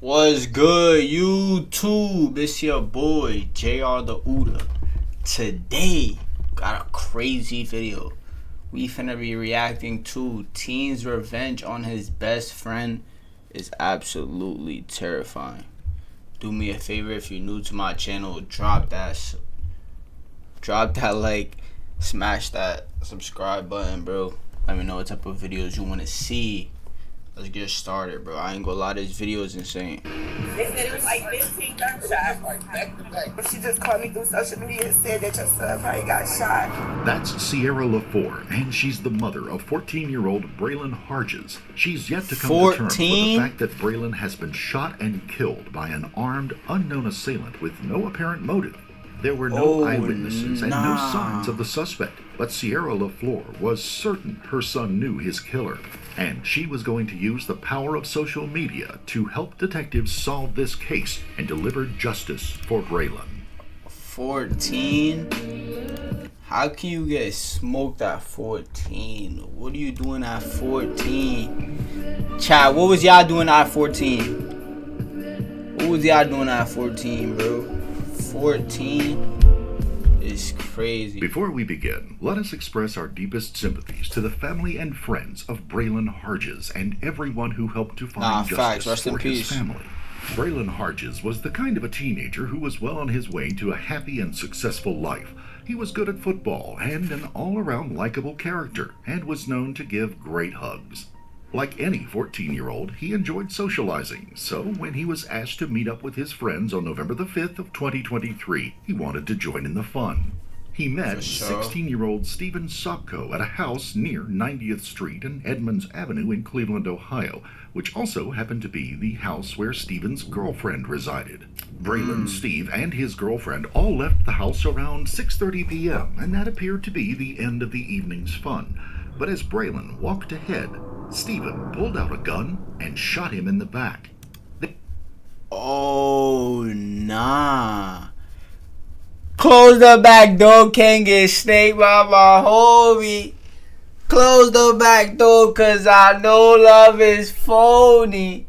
What's good, YouTube? It's your boy, JrTheOota. Today, got a crazy video. We finna be reacting to Teen's revenge on his best friend is absolutely terrifying. Do me a favor, if you're new to my channel, drop that like, smash that subscribe button, bro. Let me know what type of videos you want to see. Let's get started, bro. I ain't gonna lie, this video is insane. They said it was like 15 gunshots. But she just called me through social media and said that your son probably got shot. That's Sierra LaFour, and she's the mother of 14-year-old Braylon Harges. She's yet to come to terms with the fact that Braylon has been shot and killed by an armed, unknown assailant with no apparent motive. There were no eyewitnesses and no signs of the suspect, but Sierra LaFour was certain her son knew his killer, and she was going to use the power of social media to help detectives solve this case and deliver justice for Braylon. 14? How can you get smoked at 14? What are you doing at 14? Chat, what was y'all doing at 14? What was y'all doing at 14, bro? 14 is crazy. Before we begin, let us express our deepest sympathies to the family and friends of Braylon Harges and everyone who helped to find justice for his family. Braylon Harges was the kind of a teenager who was well on his way to a happy and successful life. He was good at football and an all-around likable character, and was known to give great hugs. Like any 14-year-old, he enjoyed socializing, so when he was asked to meet up with his friends on November the 5th of 2023, he wanted to join in the fun. He met 16-year-old Steven Sopko at a house near 90th Street and Edmonds Avenue in Cleveland, Ohio, which also happened to be the house where Steven's girlfriend resided. Braylon, Steve, and his girlfriend all left the house around 6:30 p.m., and that appeared to be the end of the evening's fun. But as Braylon walked ahead, Steven pulled out a gun and shot him in the back. Oh, nah. Close the back door, can't get snaked by my homie. Close the back door, cause I know love is phony.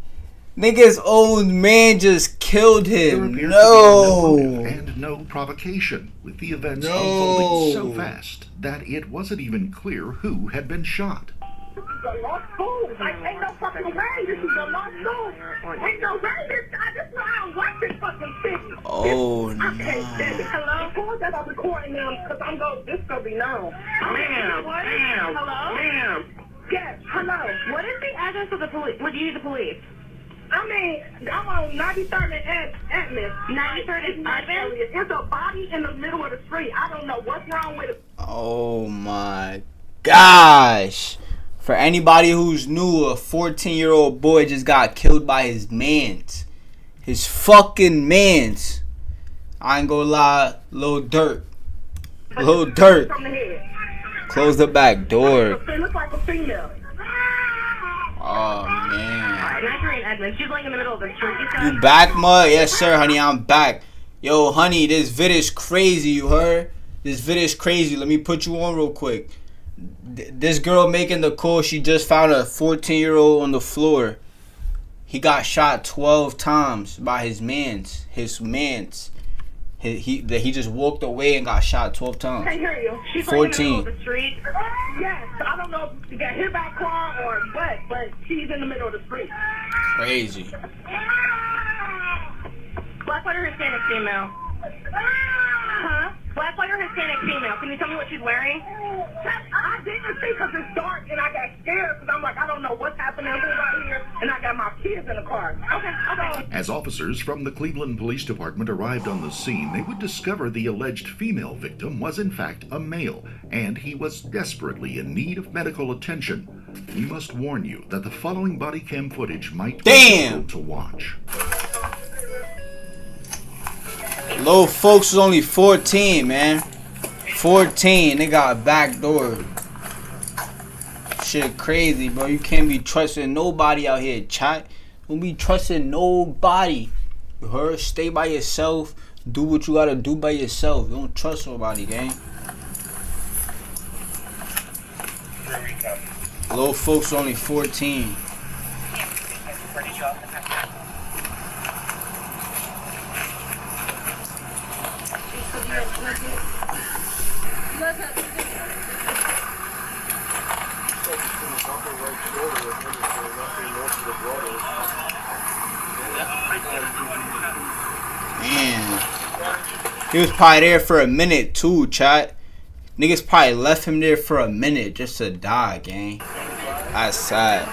Nigga's own man just killed him. No. And no provocation, with the events unfolding so fast that it wasn't even clear who had been shot. This is a lost soul. Like, ain't no fucking way. This is a lost soul. Ain't no way this guy, this is why I don't like this fucking thing. Oh, no. I can't stand it. Hello? Before that, I'm recording them, because this gonna be known. Ma'am. Hello? Ma'am. Yes, hello. What is the address of the police? What do you need the police? I mean, I'm on 93rd and Atlas. 93rd and Atlas? It's a body in the middle of the street. I don't know what's wrong with it. Oh, my gosh. For anybody who's new, a 14-year-old boy just got killed by his mans. His fucking mans. I ain't gonna lie, Lil Durk. Lil Durk. Close the back door. It looks like a female. Oh, man. She's laying in the middle of the street. You back, mud? Yes, sir, honey, I'm back. Yo, honey, this vid is crazy, you heard? This vid is crazy. Let me put you on real quick. This girl making the call, she just found a 14-year-old on the floor. He got shot 12 times by his mans. He just walked away and got shot 12 times. I can't hear you. She's 14. in the middle of the street. Yes, I don't know if she got hit by a car or what, but she's in the middle of the street. Crazy. Black, white, or Hispanic female? Huh? Black, white, or Hispanic female? Can you tell me what she's wearing? I didn't see because it's dark and I got scared because I'm like, I don't know what's happening right here, and I got my kids in the car. Okay. As officers from the Cleveland Police Department arrived on the scene, they would discover the alleged female victim was in fact a male, and he was desperately in need of medical attention. We must warn you that the following body cam footage might be difficult to watch. Little folks was only 14, man. 14, they got a back door. Shit crazy, bro. You can't be trusting nobody out here, chat. Don't be trusting nobody. You heard? Stay by yourself. Do what you gotta do by yourself. Don't trust nobody, gang. Little folks only 14. Man. He was probably there for a minute too, chat. Niggas probably left him there for a minute just to die, gang. That's sad.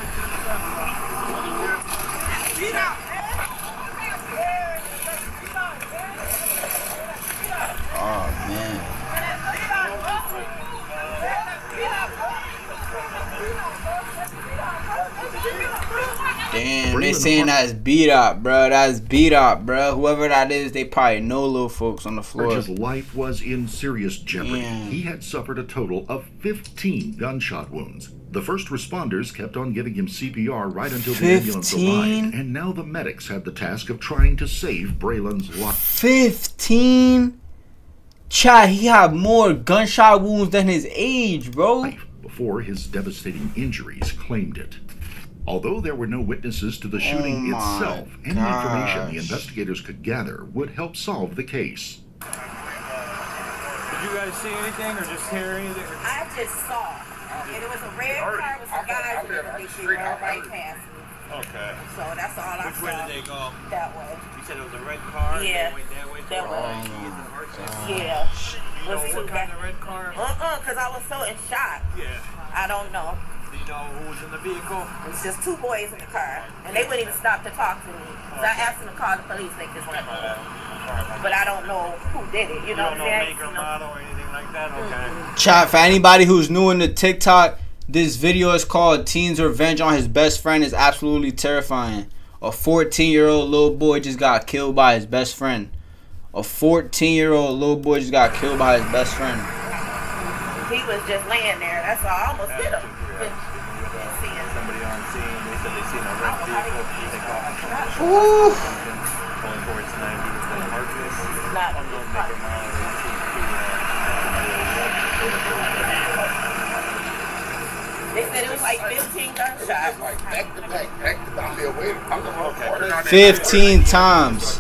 Oh, man. Damn, they saying that's beat up, bro. That's beat up, bro. Whoever that is, they probably know little folks on the floor. His life was in serious jeopardy. Damn. He had suffered a total of 15 gunshot wounds. The first responders kept on giving him CPR right until the ambulance arrived, and now the medics had the task of trying to save Braylon's life. 15? Chad, he had more gunshot wounds than his age, bro. Before his devastating injuries claimed it. Although there were no witnesses to the shooting itself, any information the investigators could gather would help solve the case. Did you guys see anything or just hear anything? I just saw. And it was a red car with some guys in it. They came right past me. Okay. So that's all I saw. Which way did they go? That way. You said it was a red car? Yeah. They went that way? That way. Do Yeah. you know what kind of red car? Because I was so in shock. Yeah. I don't know. Do you know who was in the vehicle? It was just two boys in the car. And they wouldn't even stop to talk to me. So I asked them to call the police. They just left me. But I don't know who did it. You know what I'm saying? Make or model or anything like that? Okay. Chat, for anybody who's new in the TikTok, this video is called Teen's Revenge on His Best Friend. Is absolutely terrifying. A 14-year-old little boy just got killed by his best friend. A 14-year-old little boy just got killed by his best friend. He was just laying there. That's all. I almost hit him. Somebody on scene, they said they seen a red vehicle take off. Ooh. Going towards 90 with the Harkness. Not Unknown make or model. They said it was like 15 gunshots. 15 times.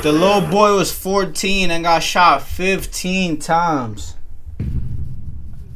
The little boy was 14 and got shot 15 times.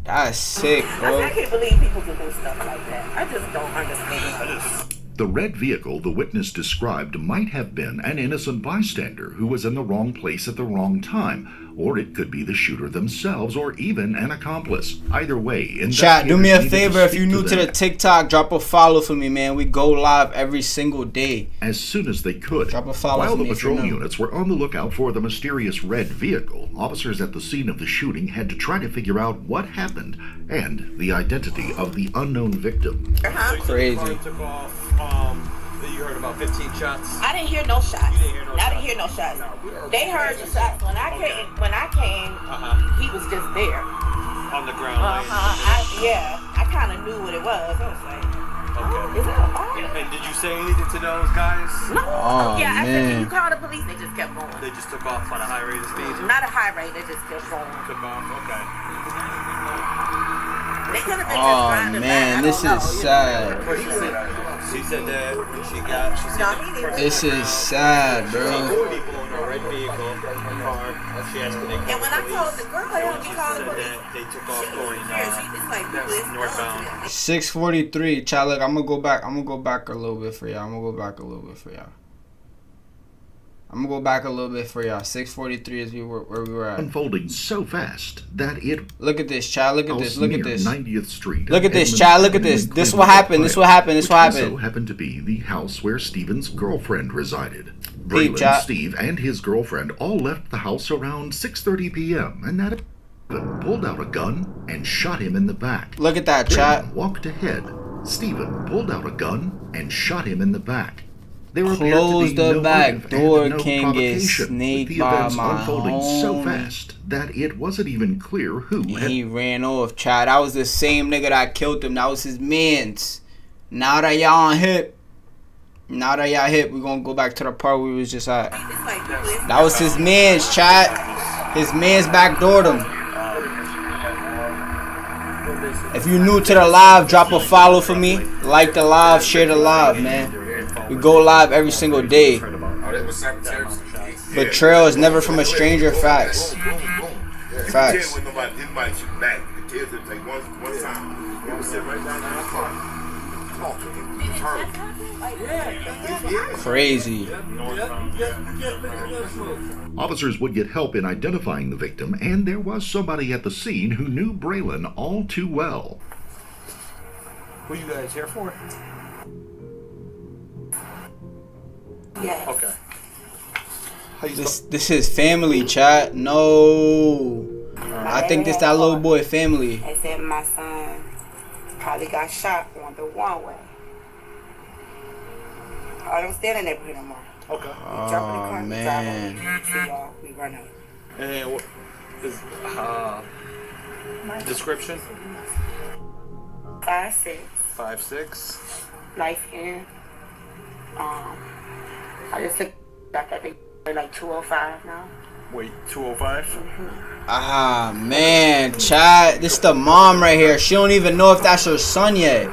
That's sick, bro. I can't believe people can do stuff like that. I just don't understand. The red vehicle the witness described might have been an innocent bystander who was in the wrong place at the wrong time, or it could be the shooter themselves, or even an accomplice. Either way, chat, do me a favor, if you're new to the TikTok, drop a follow for me, man. We go live every single day. As soon as they could. Drop a follow While for the me patrol units were on the lookout for the mysterious red vehicle, officers at the scene of the shooting had to try to figure out what happened and the identity of the unknown victim. Crazy. Took off, you heard about 15 shots? I didn't hear no shots. You didn't hear no I shots? didn't hear no shots. They heard the shots when I came. When I came, he was just there. On the ground. I kind of knew what it was. I was like, Okay. is that a bomb? And did you say anything to those guys? No. Oh, I said, man. can you call the police? They just kept going. They just took off on a high rate of speed? Not a high rate. They just kept going. Took off, okay. They could have been just Oh, driving man, by. this is sad. She said that when she got, she said This is sad, bro. people in a red vehicle, a car. She asked if they And when I told the girl, I she called the said police. that they took off going It's like, that's northbound. 6:43. Chat, look, I'm gonna go back a little bit for y'all. 6:43 is where we were at. Unfolding so fast that it. Look at this, Chad. Look at this. Look at this. 90th Street. Look at this, Chad. Look at this. This what happened. This what happened. This what Also happened. happened to be the house where Stephen's girlfriend resided. Peep, Braylon, Chad. Steve, and his girlfriend all left the house around 6:30 p.m. and that pulled out a gun and shot him in the back. Look at that, Chad. Braylon walked ahead. Stephen pulled out a gun and shot him in the back. There Close appeared to be the no back motive door, and no can get provocation, snaked with the by events my unfolding so homie. fast that it wasn't even clear who had. He ran off, Chad. That was the same nigga that killed him. That was his mans. Now that y'all on hip, we're gonna go back to the part where we was just at. That was his mans, Chad. His mans backdoored him. If you're new to the live, drop a follow for me. Like the live, share the live, man. We go live every single day. Betrayal is never from a stranger. Facts. Facts. sit right down there. Talk to him. Crazy. Officers would get help in identifying the victim, and there was somebody at the scene who knew Braylon all too well. Who you guys here for? Yes. Okay. This is family, chat. No. I think this that little boy family. They said my son probably got shot on the one-way. I don't stay in the neighborhood no more. Okay. We jump in the car, we drive over, see y'all, we run out. And what is description? 5'6", 5'6". light skin. I just look back, I think they're like 205 now. Wait, 205? Ah, man, chat. This the mom right here. She don't even know if that's her son yet.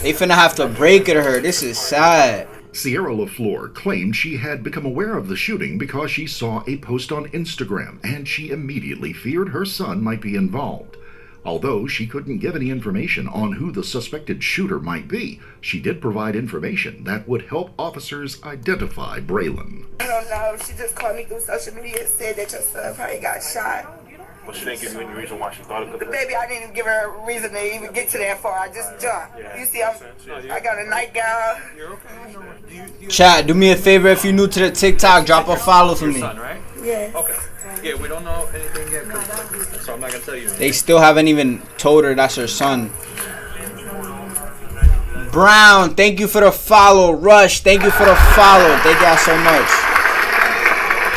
They finna have to break it to her. This is sad. Sierra LaFleur claimed she had become aware of the shooting because she saw a post on Instagram, and she immediately feared her son might be involved. Although she couldn't give any information on who the suspected shooter might be, she did provide information that would help officers identify Braylon. I don't know. She just called me through social media and said that your son probably got shot. Well, she didn't give you any reason why she thought it could have been. Baby, I didn't give her a reason to even get to that far. I just jumped. Yeah. You see, I got a nightgown. You're okay. You Chat, do me a favor if you're new to the TikTok, drop a follow for your me. son, right? Yes. Okay. Yeah, we don't know anything yet, so I'm not gonna tell you. They still haven't even told her that's her son. Brown, thank you for the follow. Rush, thank you for the follow. Thank y'all so much.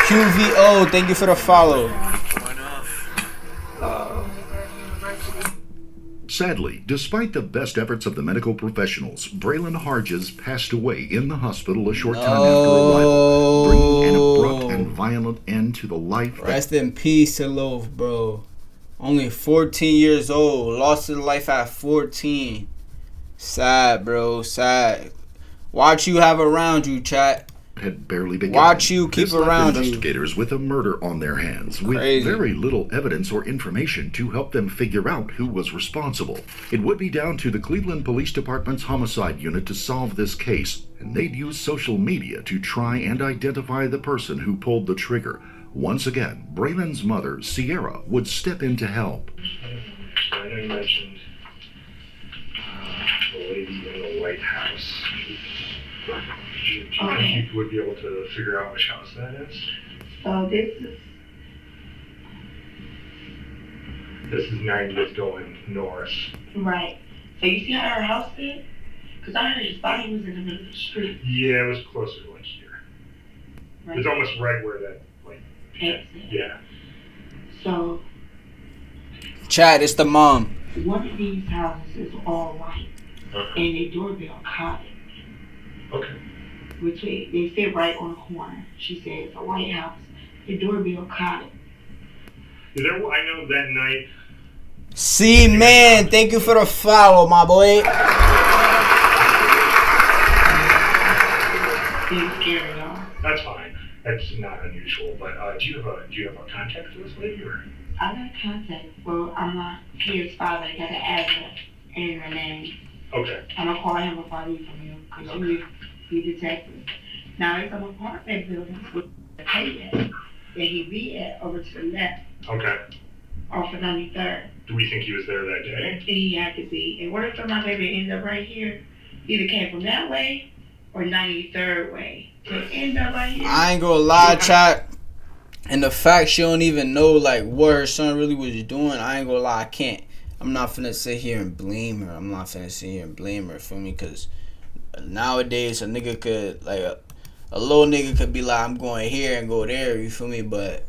QVO, thank you for the follow. Sadly, despite the best efforts of the medical professionals, Braylon Harges passed away in the hospital a short time after arrival, bringing an abrupt and violent end to the life. Rest in peace to Loaf, bro. Only 14 years old. Lost his life at 14. Sad, bro. Sad. Watch you have around you, chat. Had barely begun. Watch you keep this left around you. Investigators with a murder on their hands, with Crazy. very little evidence or information to help them figure out who was responsible. It would be down to the Cleveland Police Department's homicide unit to solve this case, and they'd use social media to try and identify the person who pulled the trigger. Once again, Braylon's mother, Sierra, would step in to help. I know you mentioned the lady in the White House. Do you think you would be able to figure out which house that is? So this is 90th going north. right. So you see how her house is? Because I heard his body was in the middle of the street. Yeah, it was closer to like here. Right. It's almost right where that, Exit. yeah. So Chat, it's the mom. one of these houses is all white, Okay. and their doorbell caught it. Okay. Which they sit right on the corner. She said it's a white house. The doorbell caught it. I know that night. See, man, thank you for the follow, my boy. It's scary, y'all. That's fine. That's not unusual. But do you have a contact for this lady or? I got contact. Well, I'm not his father. I got an address and her name. Okay. I'm gonna call him if I leave from you, because you detective. Now it's an apartment building with a pay at that he be at over to the left, Okay. off of 93rd. Do we think he was there that day? And he had to be. In order for my baby to end up right here, he either came from that way or 93rd way. To end up right here. I ain't gonna lie, chat. And the fact she don't even know like what her son really was doing, I ain't gonna lie, I can't. I'm not finna sit here and blame her. Feel me? Cause nowadays a nigga could like a little nigga could be like, I'm going here and go there. You feel me? But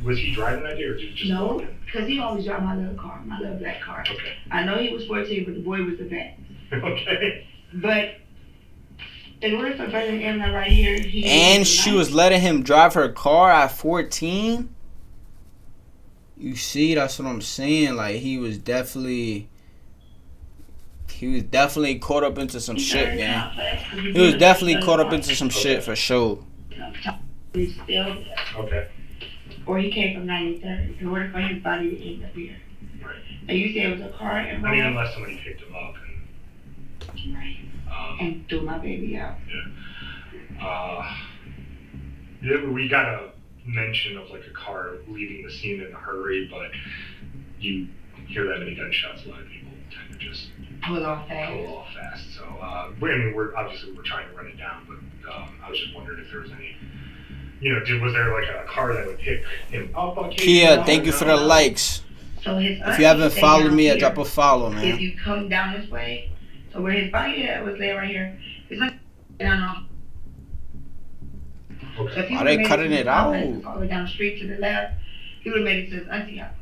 Was he driving that day or just No, walking? because he always drive my little car, my little black car. Okay. I know he was 14, but the boy was the vet. Okay. But in order for President Emma right here, and she was letting him drive her car at 14. You see, that's what I'm saying. Like he was definitely caught up into some shit, man. He was definitely caught up into some shit for sure. He's still there. Okay. Or he came from 93rd in order for his body to end up here. Right. And you said it was a car involved? I mean, unless somebody picked him up and... Right. And threw my baby out. Yeah, we got a mention of like a car leaving the scene in a hurry, but you hear that many gunshots, a lot of people tend to just pull off fast. So, I mean, we're trying to run it down, but I was just wondering if there was any, was there like a car that would pick him up? Kia, thank you for the likes. So if you haven't followed me, drop a follow, man. If you come down this way, so where his body was laying right here, it's like down off. Okay. Are they cutting it out? All the way down the street to the left, he would have made it to his auntie house.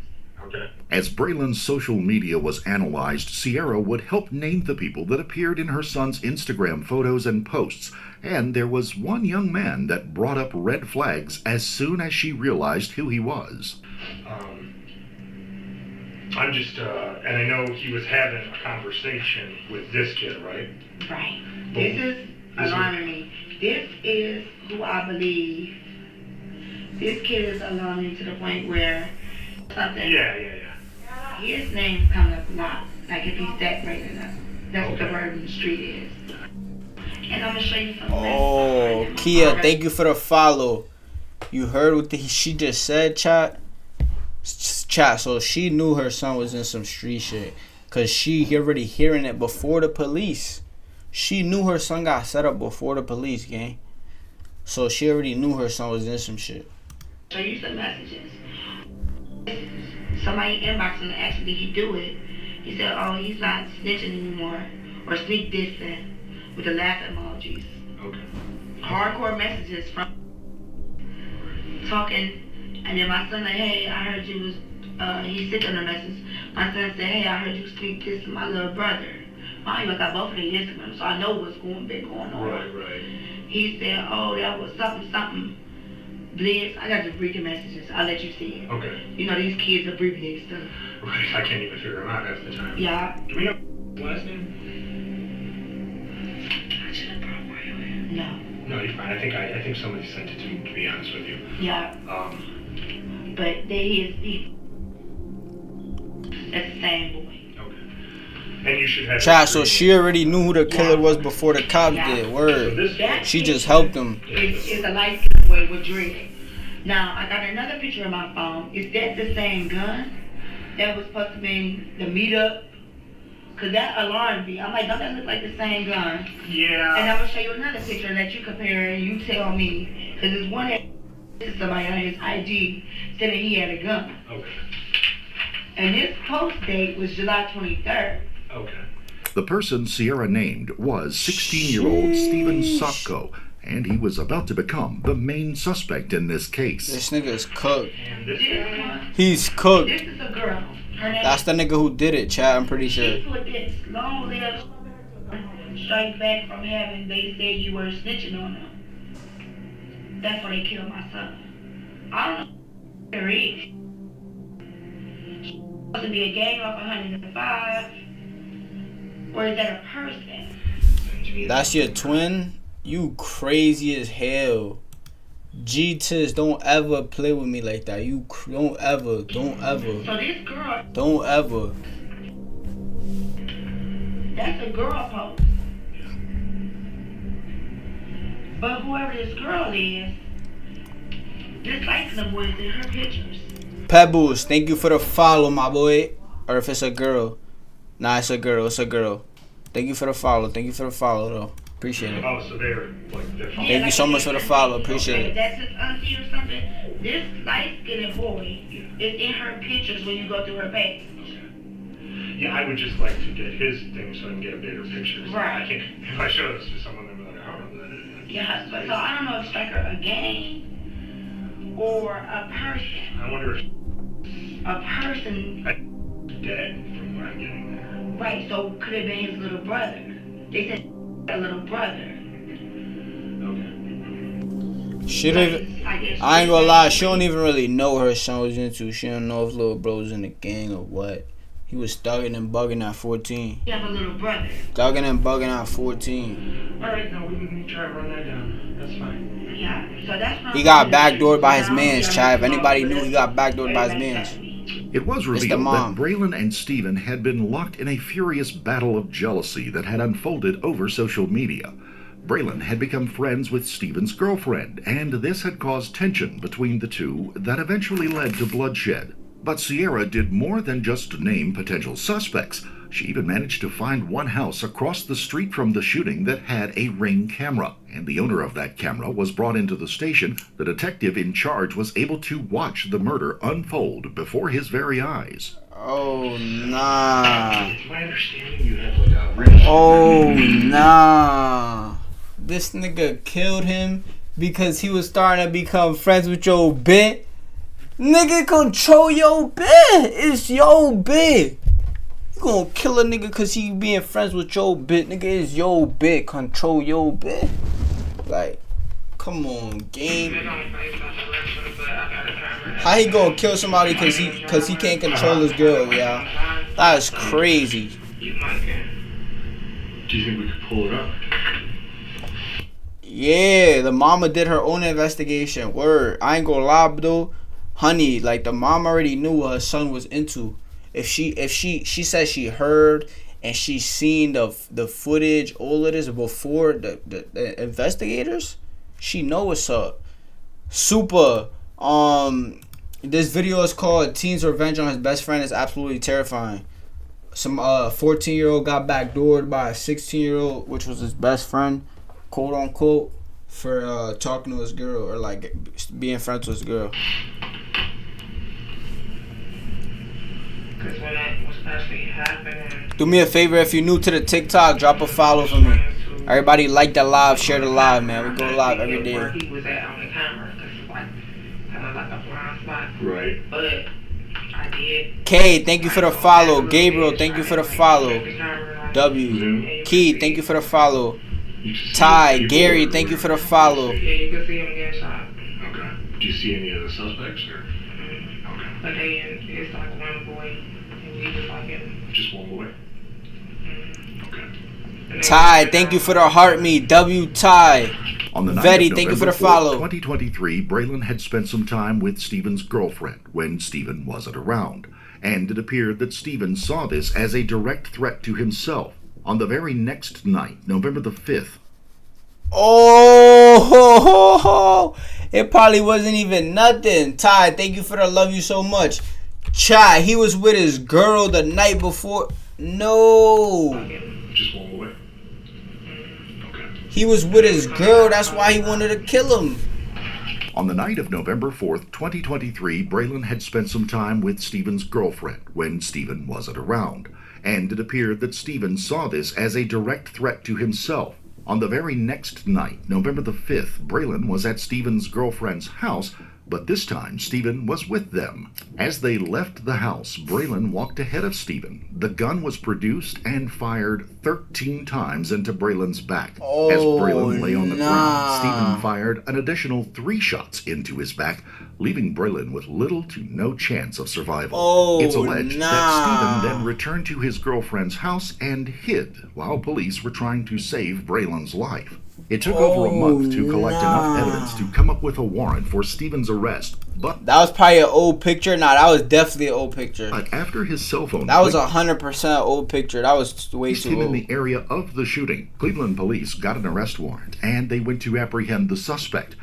Okay. As Braylon's social media was analyzed, Sierra would help name the people that appeared in her son's Instagram photos and posts, and there was one young man that brought up red flags as soon as she realized who he was. I'm just, and I know he was having a conversation with this kid, right? Right. This is alarming me. This is who I believe. This kid is alarming to the point where something. Yeah. His name's coming up a lot. Like if he's that great enough. That's what the word in the street is. And I'm gonna show you something. Oh, Kia, thank you for the follow. You heard what she just said, chat? Chat, so she knew her son was in some street shit. Cause she already hearing it before the police. She knew her son got set up before the police, gang. So she already knew her son was in some shit. Show you some messages. Somebody inboxed him and asked, did he do it? He said, oh, he's not snitching anymore. Or sneak dissing with the laugh emojis. Okay. Hardcore messages from talking. And then my son like, hey, I heard you was, he sent him a message. My son said, hey, I heard you sneak dissing my little brother. Mind you, I got both of their Instagram, so I know what's been going on. Right. He said, oh, that was something. Blizz, I got to read the messages. I'll let you see it. Okay. These kids abbreviate stuff. Right, I can't even figure them out half the time. Yeah. Do we know last name? I should have brought Braylon. No. No, you're fine. I think somebody sent it to me, to be honest with you. Yeah. But he that's the same boy. Okay. And you should have... Chat, so she already knew who the killer was before the cops did. Word. She just helped him. It's a light-skinned boy with dread. Now, I got another picture on my phone. Is that the same gun that was supposed to be the meetup? Because that alarmed me. I'm like, don't that look like the same gun? Yeah. And I'm going to show you another picture that you compare and you tell me. Because there's one that somebody on his IG said that he had a gun. Okay. And his post date was July 23rd. Okay. The person Sierra named was 16-year-old Steven Sopko, and he was about to become the main suspect in this case. This nigga is cooked. This He's cooked. This is a girl. Her name That's the nigga who did it, Chad. I'm pretty sure. She put this long lived strike back from heaven. They said you were snitching on them. That's why they killed my son. I don't know who there is. Supposed to be a gang off 105. Or is that a person? That's your twin? You crazy as hell. G-Tiz, don't ever play with me like that. You don't ever. So this girl. Don't ever. That's a girl post. But whoever this girl is, this light-skinned boy is in her pictures. Pebbles, thank you for the follow, my boy. Or if it's a girl. Nah, it's a girl. Thank you for the follow. Though. Appreciate it. Oh, so they're like... Thank you so much for the follow. Appreciate it. That's his auntie or something. This light-skinned boy is in her pictures when you go through her page. Yeah, I would just like to get his thing so I can get a bigger picture. Right. I can't, if I show this to someone, they'll be like, I don't know who that is. Yeah, so I don't know if it's like a gang or a person. I wonder if... A person. Dead, from what I'm getting there. Right, so could it be his little brother? They said a little brother. Okay. She don't even, I ain't gonna lie, she don't even really know her son was into. She don't know if little bro was in the gang or what. He was thugging and bugging at 14. You have a little brother. Thugging and bugging at 14. Alright, no, we can try to run that down. That's fine. Yeah, so that's He got backdoored by his mans, Chad. If anybody knew, he got backdoored by his mans. It was revealed that Braylon and Steven had been locked in a furious battle of jealousy that had unfolded over social media. Braylon had become friends with Steven's girlfriend, and this had caused tension between the two that eventually led to bloodshed. But Sierra did more than just name potential suspects. She even managed to find one house across the street from the shooting that had a Ring camera, and the owner of that camera was brought into the station. The detective in charge was able to watch the murder unfold before his very eyes. Oh, nah. It's my understanding you have like a ring. Oh, nah. This nigga killed him because he was starting to become friends with your bitch. Nigga, control your bitch. It's your bitch. You gonna kill a nigga because he being friends with your bitch. Nigga, it's your bitch. Control your bitch. Like, come on, game. How he gonna kill somebody because he can't control his girl, y'all? That is crazy. Do you think we could pull it up? Yeah, the mama did her own investigation. Word. I ain't gonna lie, though. Honey, like, the mom already knew what her son was into. If she said she heard and she seen the footage, all of this before the investigators, she know what's up. Super. This video is called "Teen's Revenge on His Best Friend." Is absolutely terrifying. Some 14-year-old got backdoored by a 16-year-old, which was his best friend, quote unquote, for talking to his girl or like being friends with his girl. Because when that was actually happening, Do me a favor, if you're new to the TikTok, drop a follow for me. Everybody like the live, share the live, man. We go live every day. where he was at on the camera, because it's like kind of like a blind spot. Right. But I did. K, thank you for the follow. Gabriel, thank you for the follow. W. Key, thank you for the follow. Ty, Gary, thank you for the follow. Yeah, you can see him getting shot. Okay. Do you see any of the suspects or? Okay. But it's like one boy, and we just like him. Just one boy? Okay. Ty, thank you for the heart me. W. Ty. On the night Vetti, of thank you for November the follow. 2023, Braylon had spent some time with Steven's girlfriend when Steven wasn't around, and it appeared that Steven saw this as a direct threat to himself. On the very next night, November the 5th. Oh, it probably wasn't even nothing. Ty, thank you for the love you so much. Chai, he was with his girl the night before. No. Just one boy? Okay. He was with his girl. That's why he wanted to kill him. On the night of November 4th, 2023, Braylon had spent some time with Steven's girlfriend when Steven wasn't around, and it appeared that Steven saw this as a direct threat to himself. On the very next night, November the 5th, Braylon was at Steven's girlfriend's house, but this time Steven was with them. As they left the house, Braylon walked ahead of Steven. The gun was produced and fired 13 times into Braylon's back. As Braylon lay on the ground, Steven fired an additional 3 shots into his back, leaving Braylon with little to no chance of survival. It's alleged that Steven then returned to his girlfriend's house and hid while police were trying to save Braylon's life. It took over a month to collect enough evidence to come up with a warrant for Steven's arrest, but... That was probably an old picture? Nah, that was definitely an old picture. But after his cell phone... That was 100% old picture. That was way too old. In the area of the shooting, Cleveland police got an arrest warrant, and they went to apprehend the suspect.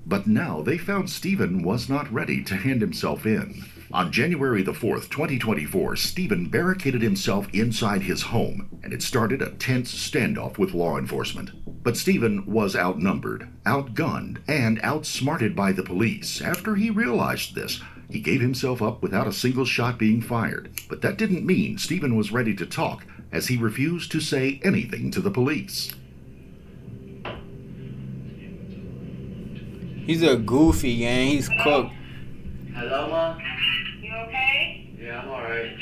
But now they found Steven was not ready to hand himself in. On January the 4th, 2024, Steven barricaded himself inside his home, and it started a tense standoff with law enforcement. But Steven was outnumbered, outgunned, and outsmarted by the police. After he realized this, he gave himself up without a single shot being fired. But that didn't mean Steven was ready to talk, as he refused to say anything to the police. He's a goofy, gang. He's cooked. Hello, Mom? You okay? Yeah, I'm alright.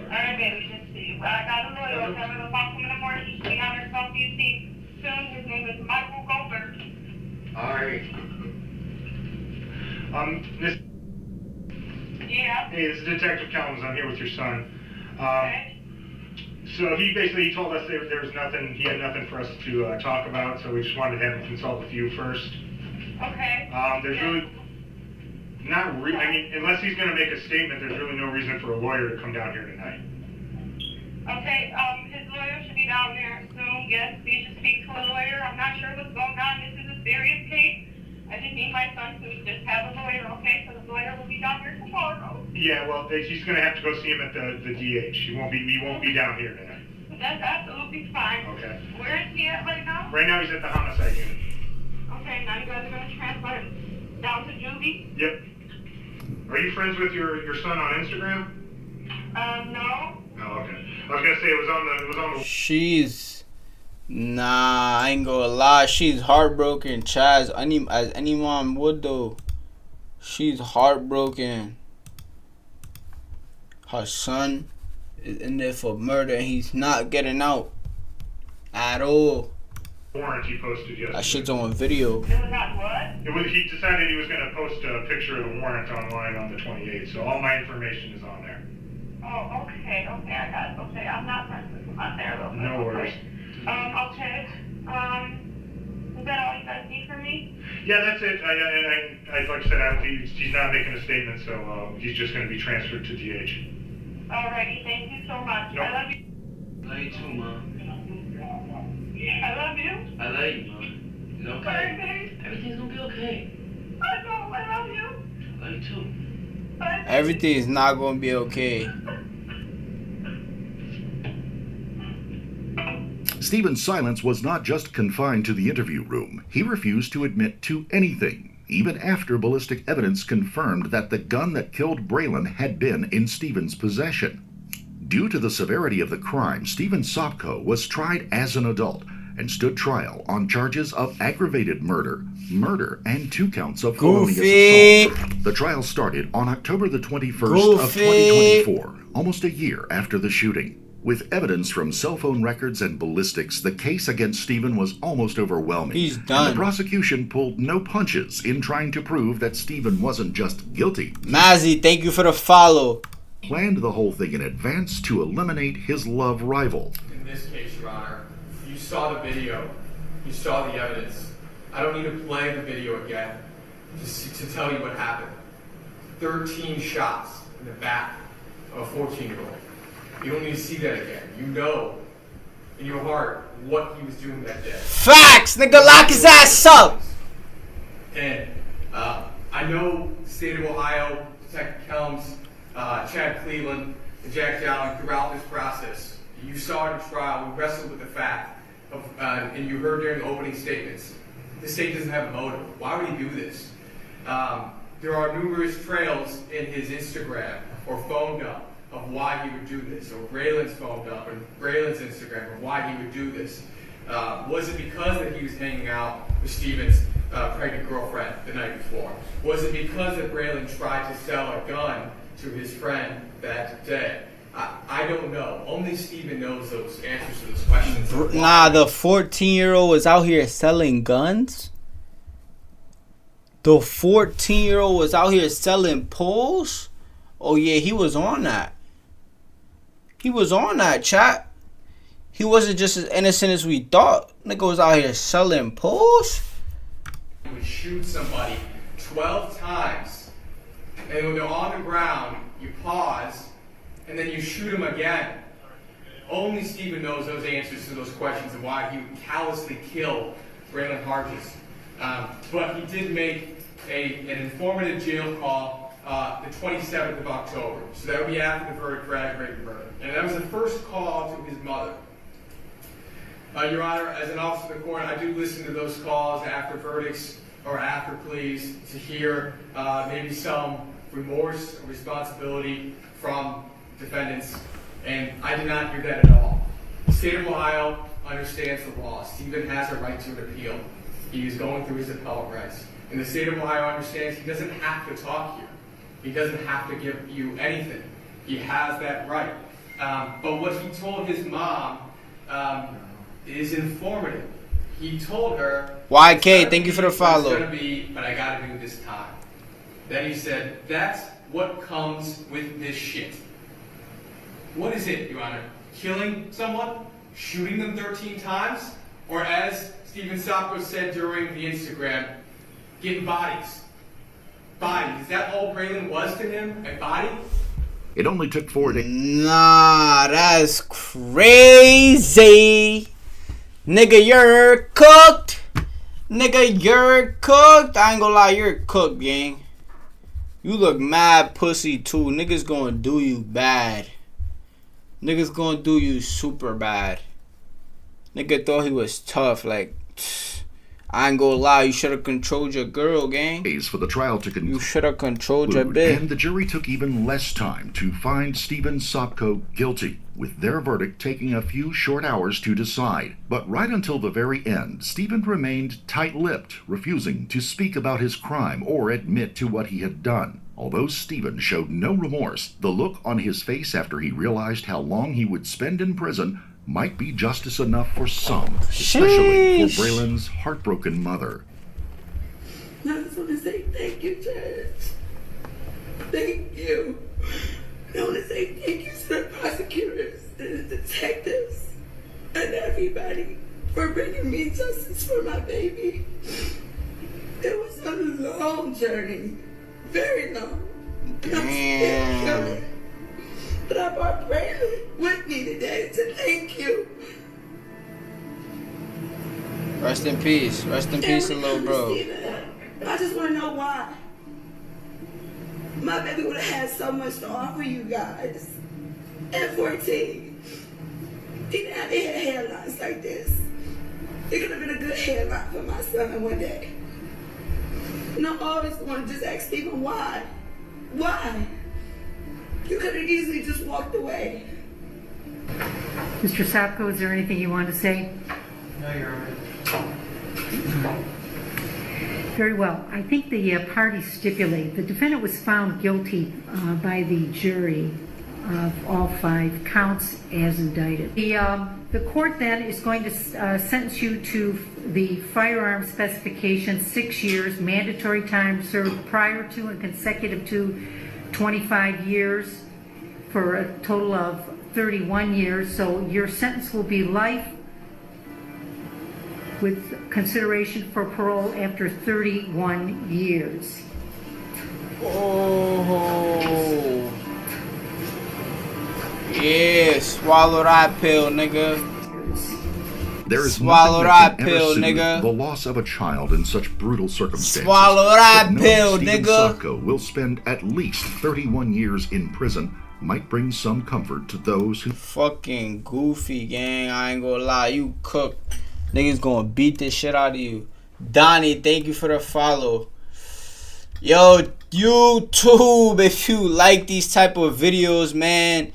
Alright, baby, just see. I got a lawyer. I'll tell her to talk to him in the morning. She's going to have her talk to you soon. His name is Michael Goldberg. Alright. This... Yeah? Hey, this is Detective Kellums. I'm here with your son. Okay. So he basically told us there was nothing, he had nothing for us to talk about, so we just wanted to have him consult with you first. Okay. There's really Not really. I mean, unless he's going to make a statement, there's really no reason for a lawyer to come down here tonight. Okay, his lawyer should be down there soon. Yes, he should speak to a lawyer. I'm not sure what's going on. This is a serious case. I just need my son to just have a lawyer, okay? So the lawyer will be down here tomorrow. Yeah, well, he's going to have to go see him at the DH. He won't be down here tonight. That's absolutely fine. Okay. Where is he at right now? Right now he's at the homicide unit. Okay, now you guys are going to transfer him down to juvie? Yep. Are you friends with your son on Instagram? No. Oh, okay. I was gonna say it was on the. She's, nah, I ain't gonna lie. She's heartbroken, Chaz. As any mom would though. She's heartbroken. Her son is in there for murder and he's not getting out at all. Warrant he posted yesterday. That shit's on video. It was on what? He decided he was gonna post a picture of the warrant online on the 28th, so all my information is on there. Oh, okay, I got it. Okay, I'm not friends with him on there. Okay. No worries. Okay. Is that all you guys need from me? Yeah, that's it. I like I said, he's not making a statement, so he's just going to be transferred to DH. Alrighty, thank you so much. Nope. I love you. Love you too, Mom. I love you. I love you, Mom. You okay? Okay. Everything's gonna be okay. I know, I love you. I love you too. Bye. Everything is not gonna be okay. Stephen's silence was not just confined to the interview room. He refused to admit to anything, even after ballistic evidence confirmed that the gun that killed Braylon had been in Stephen's possession. Due to the severity of the crime, Stephen Sopko was tried as an adult and stood trial on charges of aggravated murder, and 2 counts of felonious assault. The trial started on October the 21st of 2024, almost a year after the shooting. With evidence from cell phone records and ballistics, the case against Stephen was almost overwhelming. He's done. And the prosecution pulled no punches in trying to prove that Stephen wasn't just guilty. Mazzy, thank you for the follow. Planned the whole thing in advance to eliminate his love rival. In this case, Your Honor, you saw the video. You saw the evidence. I don't need to play the video again to tell you what happened. 13 shots in the back of a 14-year-old. You don't need to see that again. You know in your heart what he was doing that day. Facts! Nigga, lock his ass up! And I know the state of Ohio, Detective Kelms, Chad Cleveland, and Jack Dowling throughout this process. You saw in the trial, we wrestled with the fact of, and you heard during the opening statements, the state doesn't have a motive. Why would he do this? There are numerous trails in his Instagram or phone dump of why he would do this, or Braylon's phone dump and Braylon's Instagram of why he would do this. Was it because that he was hanging out with Stephen's pregnant girlfriend the night before? Was it because that Braylon tried to sell a gun to his friend that day? I don't know. Only Stephen knows those answers to those questions. Nah, the 14-year-old was out here selling guns? The 14-year-old was out here selling poles? Oh yeah, he was on that. He was on that, chat. He wasn't just as innocent as we thought. Nigga was out here selling poles? You would shoot somebody 12 times, and when they're on the ground, you pause, and then you shoot them again. Only Stephen knows those answers to those questions of why he would callously kill Braylon Hargis. But he did make an informative jail call the 27th of October. So that would be after the verdict for aggravated murder. And that was the first call to his mother. Your Honor, as an officer of the court, I do listen to those calls after verdicts or after pleas to hear maybe some remorse or responsibility from defendants. And I did not hear that at all. The state of Ohio understands the law. Stephen has a right to an appeal. He is going through his appellate rights. And the state of Ohio understands he doesn't have to talk here. He doesn't have to give you anything. He has that right. But what he told his mom is informative. He told her, YK, thank you for the follow. It's going to be, but I got to do this time. Then he said, that's what comes with this shit. What is it, Your Honor? Killing someone? Shooting them 13 times? Or as Stephen Sopko said during the Instagram, getting bodies? body. Is that all Braylon was to him? A body? It only took 4 days. Nah, that's crazy. Nigga, you're cooked. Nigga, you're cooked. I ain't gonna lie, you're cooked, gang. You look mad pussy too. Niggas gonna do you bad. Niggas gonna do you super bad. Nigga thought he was tough. Like, I ain't gonna lie, you should have controlled your girl, gang. For the trial to conclude. You should have controlled your bitch. And the jury took even less time to find Stephen Sopko guilty, with their verdict taking a few short hours to decide. But right until the very end, Stephen remained tight-lipped, refusing to speak about his crime or admit to what he had done. Although Stephen showed no remorse, the look on his face after he realized how long he would spend in prison might be justice enough for some, especially for Braylon's heartbroken mother. I just want to say thank you, Judge. Thank you. I want to say thank you to the prosecutors, the detectives, and everybody for bringing me justice for my baby. It was a long journey, very long. And I'm still coming. But I brought Braylon with me today to thank you. Rest in peace. Rest in peace, little bro. I just want to know why. My baby would have had so much to offer you guys. At 14, he didn't have any hairlines like this. It could have been a good hairline for my son one day. And I always want to just ask Stephen why. Why? You could have easily just walked away. Mr. Sopko, is there anything you want to say? No, Your Honor. Very well. I think the parties stipulate the defendant was found guilty by the jury of all 5 counts as indicted. The court then is going to sentence you to the firearm specification, 6 years, mandatory time served prior to and consecutive to 25 years for a total of 31 years. So your sentence will be life with consideration for parole after 31 years. Oh. Yeah, swallow that pill, nigga. There is swallow that pill, nigga. nigga. The loss of a child in such brutal circumstances. Swallow that pill, Stephen nigga. Sopko will spend at least 31 years in prison. Might bring some comfort to those who. Fucking goofy, gang. I ain't gonna lie, you cooked. Niggas gonna beat the shit out of you. Donnie, thank you for the follow. Yo, YouTube, if you like these type of videos, man,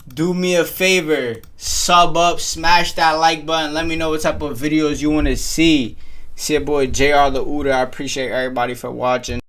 do me a favor. Sub up, smash that like button. Let me know what type of videos you want to see. It's your boy JrTheOota. I appreciate everybody for watching.